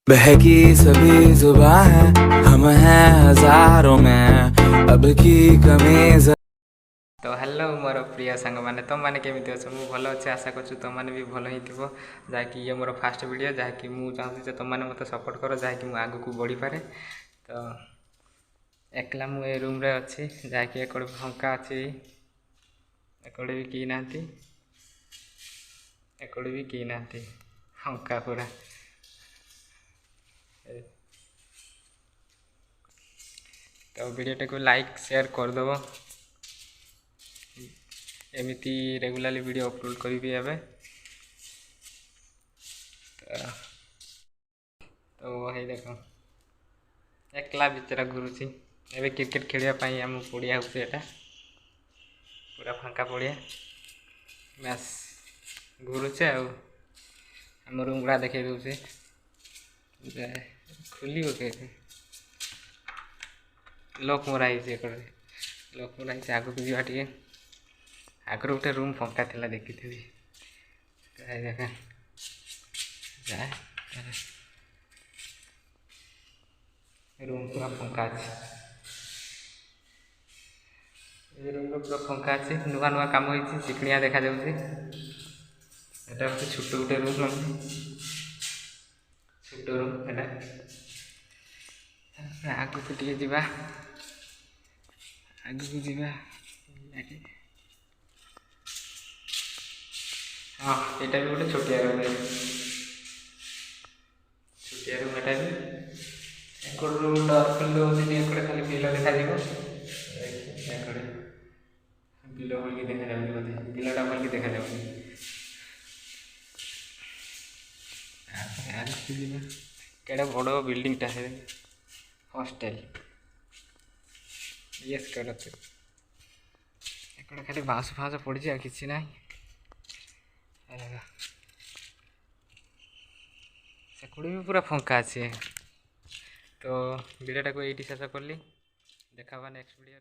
बहकी सभी जुबां है, हम हैं हजारों में, अब की कमी। तो हेलो मोर प्रिय सांग मैंने तुम मैंने केमी अच्छे मुझे भल अच्छे आशा कर तुम मैंने भी भल ही थो जहाँकि ये मोर फास्ट वीडियो जहाँकि मुझे चाहूँगी तुम मैंने मत सपोर्ट कर जहाँकि मुझे आग को बढ़ी पारे। तो एकला मुझे रूम रे अच्छी जहाँकि एक फंका अच्छी एकड़े भी कई ना एकड़े भी कई ना फंका पूरा। तो वीडियो को लाइक शेयर करदेव एमती रेगुलाली वीडियो अपलोड करी एवं। तो वही देख एकला बिचरा घुरुची एवं क्रिकेट खेलवाई आम पड़िया होता पूरा फांका पड़िया मैच घुरुचे आम रूम गुड़ा देखे दूसरे खुली लक मराई लक मराई आग को जावा टे आगर गोटे रूम फंका था देखी देख जाए रूम पूरा फंका अच्छे रूम पूरा फंका अच्छे नुआ नुआ कम हो चिकनिया देखा जाऊँगी एटा हूँ छोट गोटे रूम छोट रूम एटा आग को टे जा आग को जा हाँ यहाँ भी गोटे छोटिया रूम छोटिया रूम एटा भी एक रूम डर खोल एक खाली बिल देखा बिल बोल देखा जाए बिलटा बोल देखा जाए केड़े बड़ बिल्डिंगटा है हॉस्टेल ये कर खाली बाँस फाँस पड़ी कि ना सेकड़े भी पूरा फंका अच्छे। तो वीडियोटा को ये शेष कली देखा नेक्स्ट वीडियो।